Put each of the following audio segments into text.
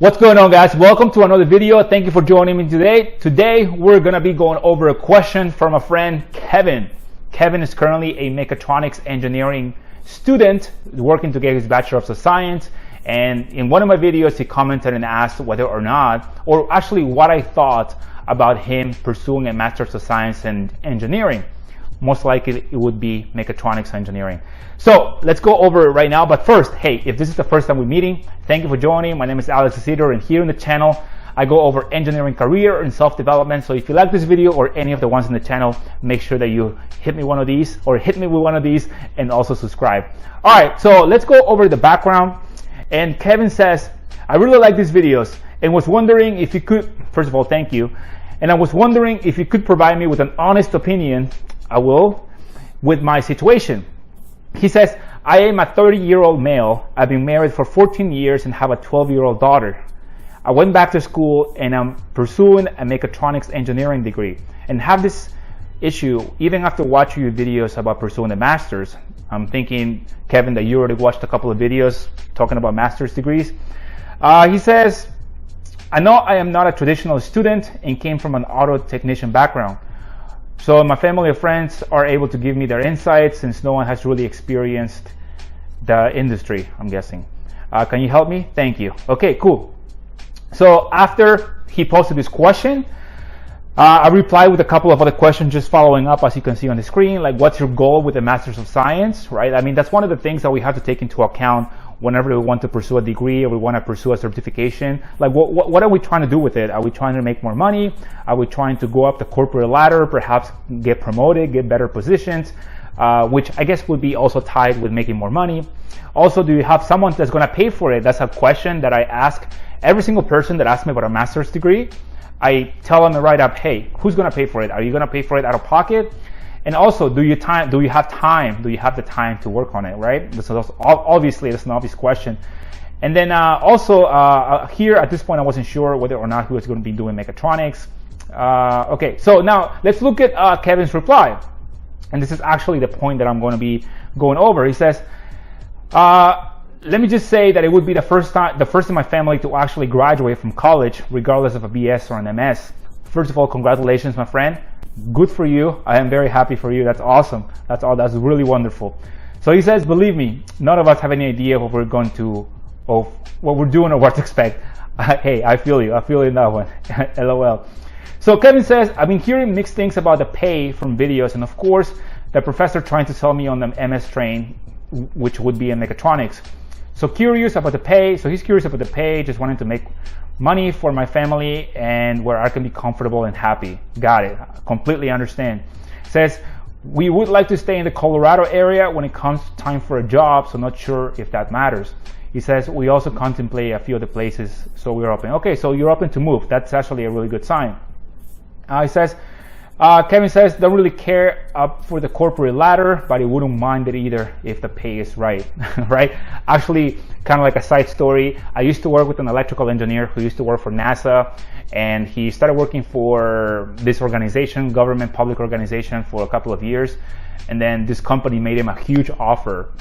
What's going on, guys? Welcome to another video. Thank you for joining me today. Today we're gonna be going over a question from a friend, Kevin. Kevin is currently a mechatronics engineering student working to get his Bachelor of Science. And in one of my videos, he commented and asked whether or not, or actually what I thought about him pursuing a Master's of Science in engineering. Most likely it would be mechatronics engineering. So let's go over it right now. But first, hey, if this is the first time we're meeting, thank you for joining. My name is Alex Isidro, and here in the channel, I go over engineering career and self-development. So if you like this video or any of the ones in the channel, make sure that you hit me with one of these and also subscribe. All right, so let's go over the background. And Kevin says, I really like these videos and was wondering if you could, first of all, thank you. And I was wondering if you could provide me with an honest opinion, I will, with my situation. He says, I am a 30-year-old male. I've been married for 14 years and have a 12-year-old daughter. I went back to school and I'm pursuing a mechatronics engineering degree and have this issue even after watching your videos about pursuing a master's. I'm thinking, Kevin, that you already watched a couple of videos talking about master's degrees. He says, I know I am not a traditional student and came from an auto technician background. So my family and friends are able to give me their insights since no one has really experienced the industry, I'm guessing. Can you help me? Thank you. Okay, cool. So after he posted this question, I replied with a couple of other questions just following up, as you can see on the screen, like what's your goal with the Master's of Science, right? I mean, that's one of the things that we have to take into account whenever we want to pursue a degree or we want to pursue a certification. Like what are we trying to do with it? Are we trying to make more money? Are we trying to go up the corporate ladder, perhaps get promoted, get better positions, which I guess would be also tied with making more money. Also, do you have someone that's going to pay for it? That's a question that I ask every single person that asks me about a master's degree. I tell them right up, hey, who's going to pay for it? Are you going to pay for it out of pocket? And also, do you have time? Do you have the time to work on it, right? So obviously, that's an obvious question. And then here at this point, I wasn't sure whether or not he was going to be doing mechatronics. Okay, so now let's look at Kevin's reply. And this is actually the point that I'm going to be going over. He says, let me just say that it would be the first in my family to actually graduate from college, regardless of a BS or an MS. First of all, congratulations, my friend. Good for you. I am very happy for you. That's awesome. That's really wonderful. So he says, believe me, none of us have any idea what we're going to, or what we're doing or what to expect. Hey, I feel you. I feel you in that one. LOL. So Kevin says, I've been hearing mixed things about the pay from videos, and of course, the professor trying to sell me on the MS train, which would be in mechatronics. So curious about the pay. So he's curious about the pay, just wanting to make money for my family and where I can be comfortable and happy. Got it. Completely understand. Says, we would like to stay in the Colorado area when it comes to time for a job, so not sure if that matters. He says, we also contemplate a few of the places, so we're open. Okay, so you're open to move. That's actually a really good sign. He says, Kevin says, don't really care up for the corporate ladder, but he wouldn't mind it either if the pay is right, right? Actually, kind of like a side story, I used to work with an electrical engineer who used to work for NASA, and he started working for this organization, government public organization, for a couple of years, and then this company made him a huge offer.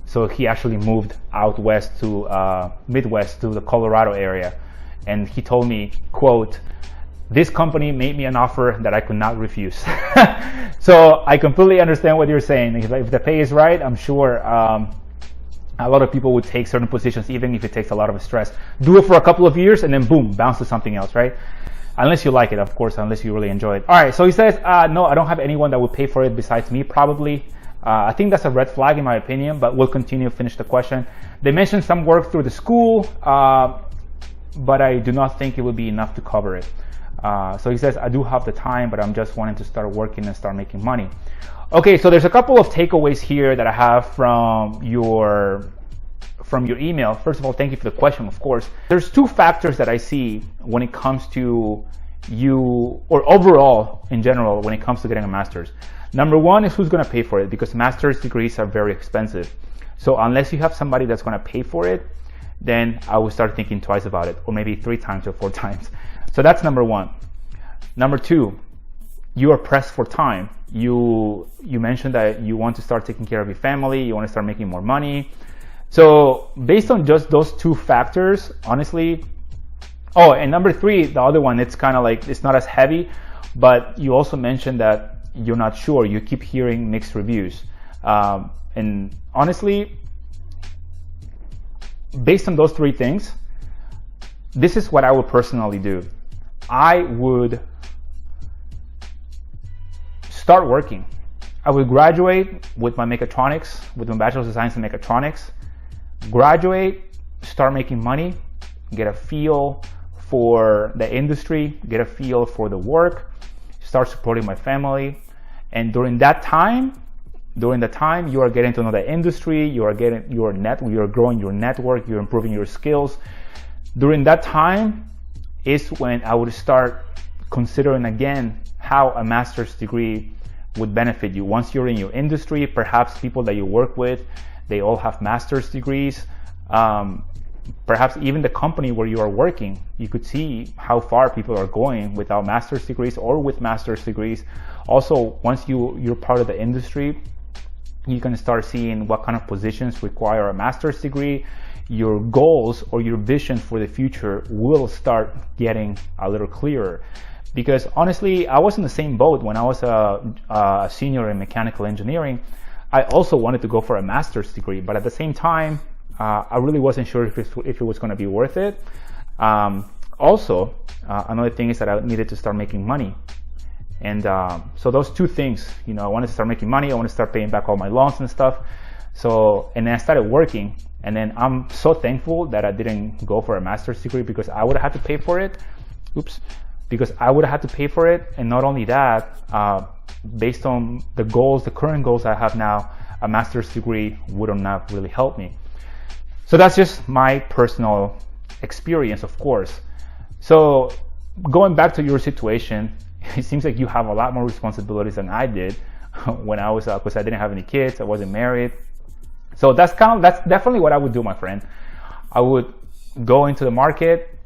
So he actually moved out west to Midwest to the Colorado area, and he told me, quote, this company made me an offer that I could not refuse. So I completely understand what you're saying. If the pay is right, I'm sure a lot of people would take certain positions, even if it takes a lot of stress. Do it for a couple of years and then boom, bounce to something else, right? Unless you like it, of course, unless you really enjoy it. All right, so he says, no, I don't have anyone that would pay for it besides me, probably. I think that's a red flag in my opinion, but we'll continue to finish the question. They mentioned some work through the school, but I do not think it would be enough to cover it. So he says, I do have the time, but I'm just wanting to start working and start making money. Okay, so there's a couple of takeaways here that I have from your email. First of all, thank you for the question, of course. There's two factors that I see when it comes to you, or overall in general, when it comes to getting a master's. Number one is who's going to pay for it, because master's degrees are very expensive. So unless you have somebody that's going to pay for it, then I would start thinking twice about it, or maybe 3 times or 4 times. So that's number one. Number two, you are pressed for time. You mentioned that you want to start taking care of your family, you want to start making more money. So based on just those two factors, honestly, Oh, and number 3, the other one, it's kind of like, it's not as heavy, but you also mentioned that you're not sure. You keep hearing mixed reviews. And honestly, based on those 3 things, this is what I would personally do. I would start working. I would graduate with my mechatronics, with my Bachelor's of Science in Mechatronics, graduate, start making money, get a feel for the industry, get a feel for the work, start supporting my family. And during the time you are getting to know the industry, you are growing your network, you're improving your skills. During that time is when I would start considering again how a master's degree would benefit you. Once you're in your industry, perhaps people that you work with, they all have master's degrees. Perhaps even the company where you are working, you could see how far people are going without master's degrees or with master's degrees. Also, once you're part of the industry, you can start seeing what kind of positions require a master's degree. Your goals or your vision for the future will start getting a little clearer. Because honestly, I was in the same boat when I was a senior in mechanical engineering. I also wanted to go for a master's degree, but at the same time, I really wasn't sure if it was going to be worth it. Also, another thing is that I needed to start making money. And so those 2 things, I wanted to start making money, I want to start paying back all my loans and stuff. So, and then I started working, and then I'm so thankful that I didn't go for a master's degree, because I would have had to pay for it. And not only that, based on the current goals I have now, a master's degree would not really help me. So that's just my personal experience, of course. So going back to your situation, it seems like you have a lot more responsibilities than I did when I was, because I didn't have any kids, I wasn't married. So that's definitely what I would do, my friend. I would go into the market,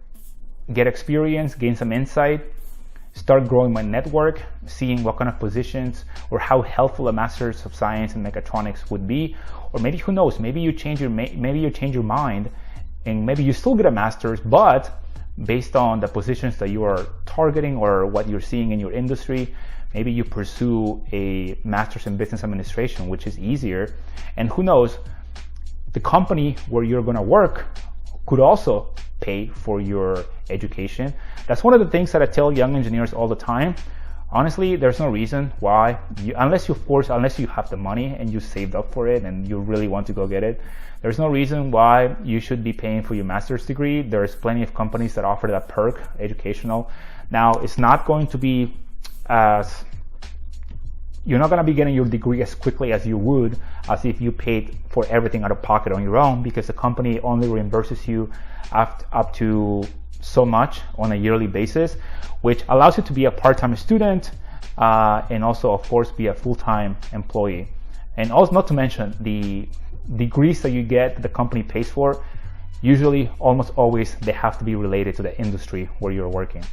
get experience, gain some insight, start growing my network, seeing what kind of positions or how helpful a Master's of Science in Mechatronics would be. Or maybe, who knows, maybe you change your mind and maybe you still get a master's, but based on the positions that you are targeting or what you're seeing in your industry, maybe you pursue a master's in business administration, which is easier. And who knows, the company where you're going to work could also pay for your education. That's one of the things that I tell young engineers all the time. Honestly, there's no reason why, unless you have the money and you saved up for it and you really want to go get it, there's no reason why you should be paying for your master's degree. There's plenty of companies that offer that perk, educational. Now, it's not going to be you're not going to be getting your degree as quickly as you would as if you paid for everything out of pocket on your own, because the company only reimburses you up to so much on a yearly basis, which allows you to be a part-time student and also, of course, be a full-time employee. And also, not to mention, the degrees that you get, the company pays for, usually, almost always, they have to be related to the industry where you're working.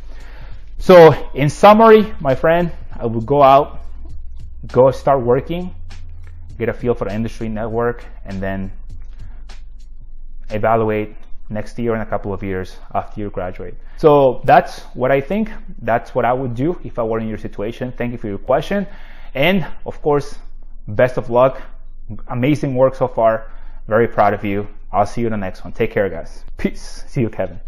So, in summary, my friend, I would go start working, get a feel for the industry network, and then evaluate next year and a couple of years after you graduate. So that's what I think. That's what I would do if I were in your situation. Thank you for your question. And of course, best of luck. Amazing work so far. Very proud of you. I'll see you in the next one. Take care, guys. Peace. See you, Kevin.